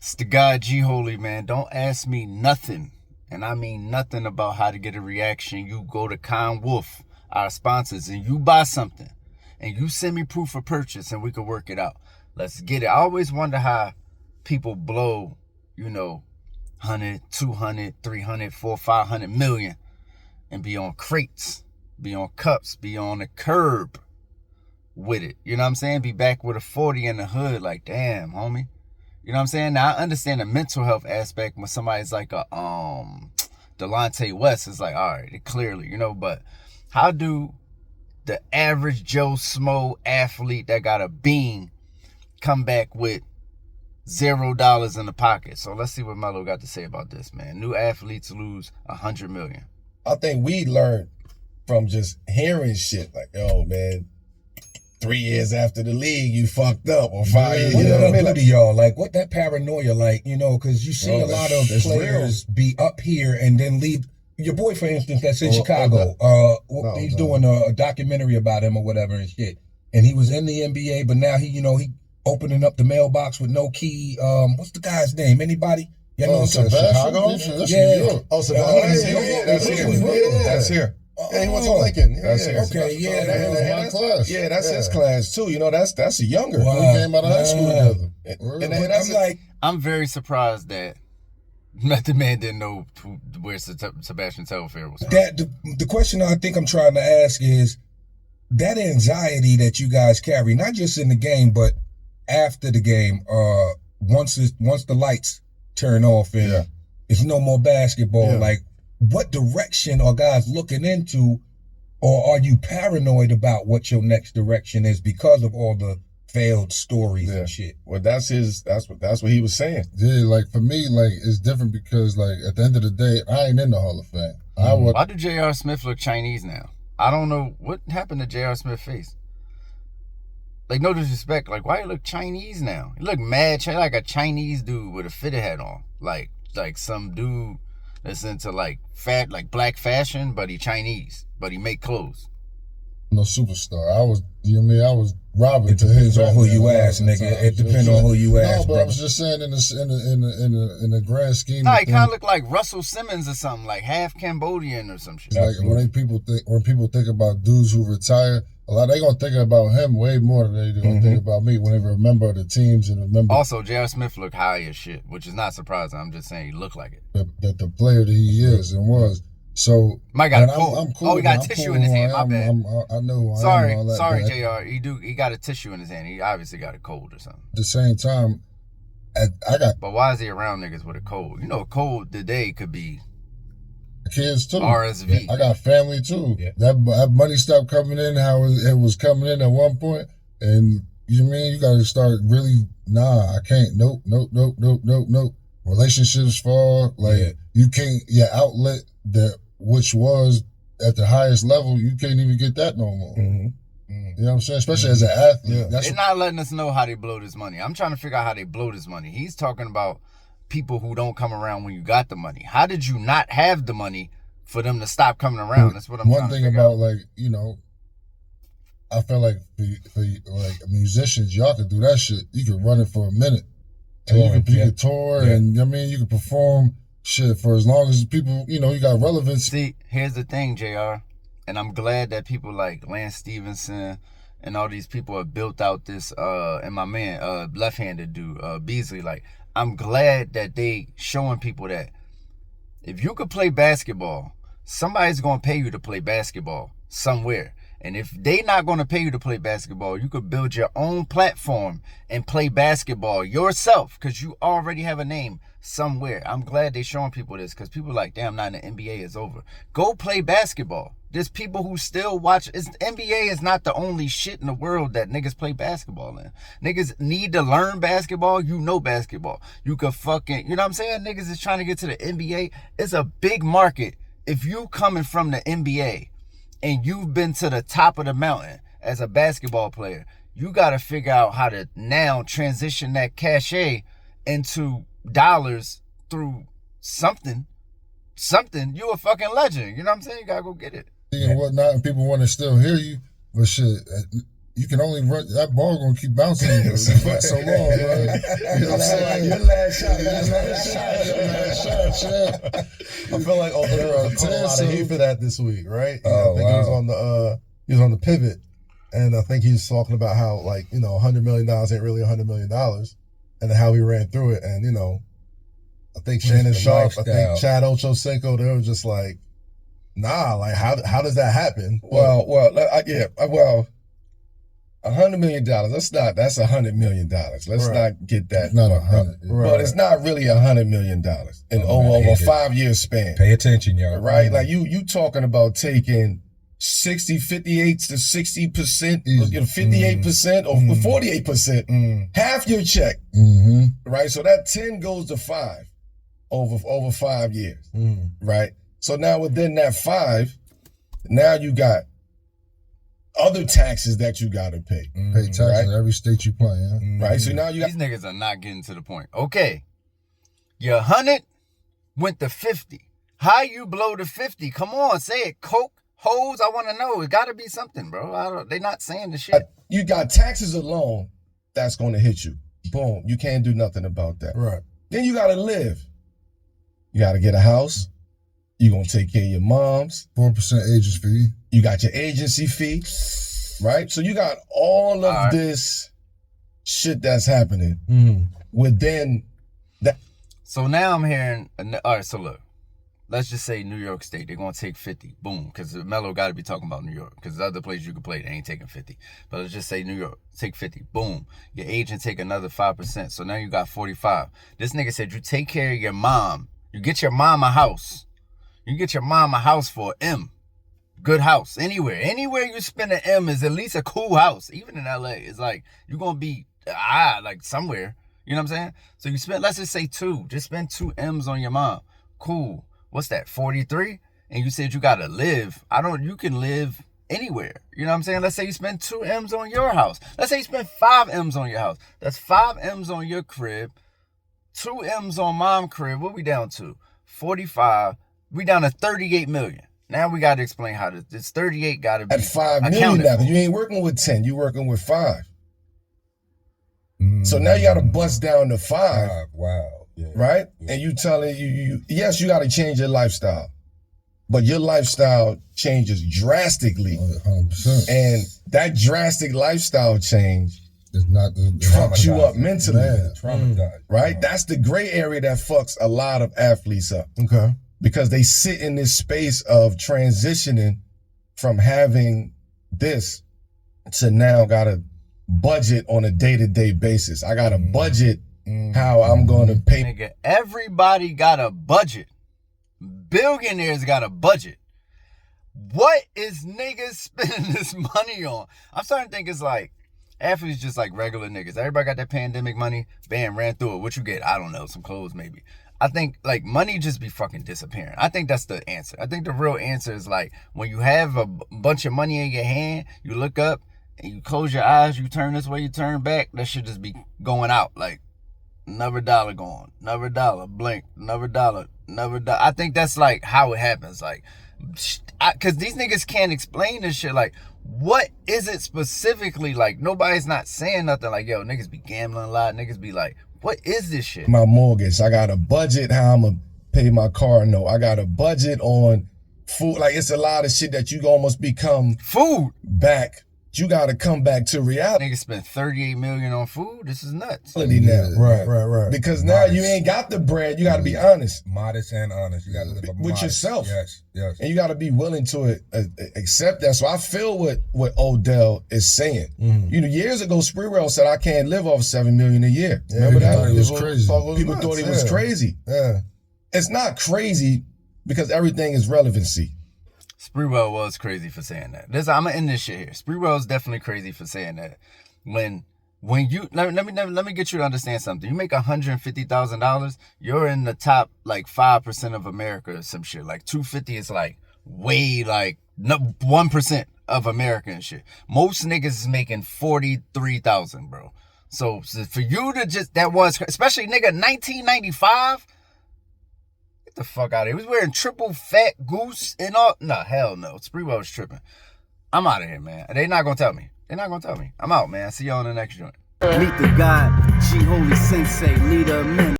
It's the God G Holy, man. Don't ask me nothing. And I mean nothing about how to get a reaction. You go to Con Wolf, our sponsors, and you buy something. And you send me proof of purchase and we can work it out. Let's get it. I always wonder how people blow, 100, 200, 300, 400, 500 million and be on crates, be on cups, be on the curb with it. You know what I'm saying? Be back with a 40 in the hood like, damn, homie. You know what I'm saying? Now, I understand the mental health aspect when somebody's like a Delonte West. It's like, all right, clearly, but how do the average Joe Smo athlete that got a bean come back with $0 in the pocket? So let's see what Melo got to say about this, man. New athletes lose 100 million. I think we learned from just hearing shit like, oh, man, 3 years after the league, you fucked up, or 5 years. What did that do to y'all? Like, what that paranoia like, because you see a lot of players be up here and then leave. Your boy, for instance, that's in Chicago, he's doing a documentary about him or whatever and shit. And he was in the NBA, but now he opening up the mailbox with no key. What's the guy's name? Anybody? You know Chicago? That's New York. Oh, Sebastian. That's here. Yeah, he went to Lincoln. That's my class. Yeah, that's his class too. That's a younger. Wow. We came out of high school together. I'm very surprised that Method Man didn't know where Sebastian Telfair was from. The question I think I'm trying to ask is that anxiety that you guys carry, not just in the game, but after the game, once the lights turn off and it's no more basketball, like, what direction are guys looking into, or are you paranoid about what your next direction is because of all the failed stories and shit? Well, that's what he was saying. Yeah, like for me, like it's different because like at the end of the day, I ain't in the Hall of Fame. Why do J.R. Smith look Chinese now? I don't know what happened to J.R. Smith's face. Like, no disrespect, like why he look Chinese now? He look mad, like a Chinese dude with a fitted hat on, like some dude that's into like black fashion, but he Chinese, but he make clothes. No superstar. I was robbing. It depends on who you ask, nigga. It depends on who you ask, but bro. I was just saying in the grand scheme. Nah, he kind of look like Russell Simmons or something, like half Cambodian or some shit. Like when people think about dudes who retire, they gonna think about him way more than they gonna think about me when they remember the teams and remember. Also, J.R. Smith look high as shit, which is not surprising. I'm just saying he looked like it. That the player that he is and was. So Mike got a cold. I'm cool. Oh, he got a tissue in his hand. My bad. I know. Sorry, Jr. He got a tissue in his hand. He obviously got a cold or something. At the same time, I got. But why is he around niggas with a cold? A cold today could be kids too. RSV. I got family too. Yeah. That money stopped coming in how it was coming in at one point, and you got to start really. Nah, I can't. Nope. Relationships fall. You can't. Your outlet which was at the highest level, you can't even get that no more. You know what I'm saying? Especially as an athlete. They're not letting us know how they blow this money. I'm trying to figure out how they blow this money. He's talking about people who don't come around when you got the money. How did you not have the money for them to stop coming around? That's what I'm trying to figure out. One thing about, I feel like for like musicians, y'all could do that shit. You could run it for a minute. And you could tour and, you could perform shit for as long as people, you got relevance. See, here's the thing, JR, and I'm glad that people like Lance Stevenson and all these people have built out this, and my man, left-handed dude, Beasley, like, I'm glad that they showing people that if you could play basketball, somebody's going to pay you to play basketball somewhere. And if they not going to pay you to play basketball, you could build your own platform and play basketball yourself because you already have a name somewhere. I'm glad they showing people this because people are like, damn, not in the NBA is over. Go play basketball. There's people who still watch. NBA is not the only shit in the world that niggas play basketball in. Niggas need to learn basketball. Basketball. You could fucking, you know what I'm saying? Niggas is trying to get to the NBA. It's a big market. If you coming from the NBA and you've been to the top of the mountain as a basketball player, you got to figure out how to now transition that cachet into dollars through something. You a fucking legend. You know what I'm saying? You got to go get it. And whatnot, and people want to still hear you, but shit, you can only run that ball gonna keep bouncing for so long, bro. Your last shot. I feel like Odell caught a lot of heat for that this week, right? I think he was on the pivot, and I think he's talking about how like $100 million ain't really $100 million, and how he ran through it, and I think Shannon Sharp, I think Chad Ochocinco, they were just like, nah, like how does that happen? Well, $100 million. That's $100 million. Let's not get that. It's not 100, but it's not really $100 million in over a 5-year span. Pay attention, y'all. Right? Like you talking about taking 58 to 60%, 58% or 48%, half your check. Right? So that 10 goes to 5 over 5 years. Right? So now within that 5, now you got other taxes that you gotta pay. Pay taxes in every state you play, Right? So now you got these niggas are not getting to the point. Okay. Your 100 went to 50. How you blow to 50? Come on, say it. Coke, hoes, I want to know. It gotta be something, bro. They not saying the shit. You got taxes alone, that's gonna hit you. Boom. You can't do nothing about that. Right. Then you gotta live. You gotta get a house. You're gonna take care of your moms. 4% agency fee. You got your agency fee, right? So you got all of this shit that's happening within that. So now I'm hearing, all right, so look, let's just say New York State, they're going to take 50, boom, because Melo got to be talking about New York, because the other place you can play, they ain't taking 50. But let's just say New York, take 50, boom. Your agent take another 5%, so now you got 45. This nigga said you take care of your mom, you get your mom a house. You get your mom a house for an M. Good house. Anywhere you spend an M is at least a cool house. Even in LA, it's like you're gonna be like somewhere. You know what I'm saying? So you spend, let's just say 2. Just spend 2 M's on your mom. Cool. What's that? 43? And you said you gotta live. You can live anywhere. You know what I'm saying? Let's say you spend 2 M's on your house. Let's say you spend 5 M's on your house. That's 5 M's on your crib. 2 M's on mom crib. What we down to? 45. We down to 38 million. Now we got to explain how this 38 got to be at 5 million now. You ain't working with 10, you working with 5. So now you got to bust down to 5. Wow. Yeah. Right? Yeah. And you telling you yes, you got to change your lifestyle. But your lifestyle changes drastically. 100%. And that drastic lifestyle change it's not fucks you up mentally. Traumatized. Right? That's the gray area that fucks a lot of athletes up. Okay. Because they sit in this space of transitioning from having this to now got to budget on a day-to-day basis. I got to budget how I'm going to pay. Nigga, everybody got a budget. Billionaires got a budget. What is niggas spending this money on? I'm starting to think it's like athletes just like regular niggas. Everybody got that pandemic money. Bam, ran through it. What you get? I don't know. Some clothes maybe. I think like money just be fucking disappearing. I think that's the answer. I think the real answer is like when you have a bunch of money in your hand, you look up and you close your eyes, you turn this way, you turn back, that should just be going out. Like another dollar gone, another dollar, blink, another dollar, another dollar. I think that's like how it happens. Like, cause these niggas can't explain this shit. Like, what is it specifically? Like nobody's not saying nothing like, yo, niggas be gambling a lot. Niggas be like, what is this shit? My mortgage. I got a budget how I'm going to pay my car note. I got a budget on food. Like, it's a lot of shit that you almost become food back. You got to come back to reality. Niggas spent 38 million on food. This is nuts. Now. Right. Because now you ain't got the bread. You got to be honest. Modest and honest. You got to live with yourself. Yes. And you got to be willing to accept that. So I feel what Odell is saying. Years ago, Sprewell said, I can't live off $7 million a year. Yeah, remember that? It was crazy. People thought it was crazy. Yeah. It's not crazy because everything is relevancy. Sprewell was crazy for saying that. I'm gonna end this shit here. Sprewell is definitely crazy for saying that. When you let me get you to understand something. You make $150,000, you're in the top like 5% of America or some shit. Like 250 is like way like 1% of America and shit. Most niggas is making 43,000, bro. So for you to just especially nigga 1995. Get the fuck out of here. He was wearing triple fat goose and all. No, hell no. Sprewell was tripping. I'm out of here, man. They not gonna tell me. They're not gonna tell me. I'm out, man. See y'all on the next joint. Meet the God, G Holy Sensei, leader of men.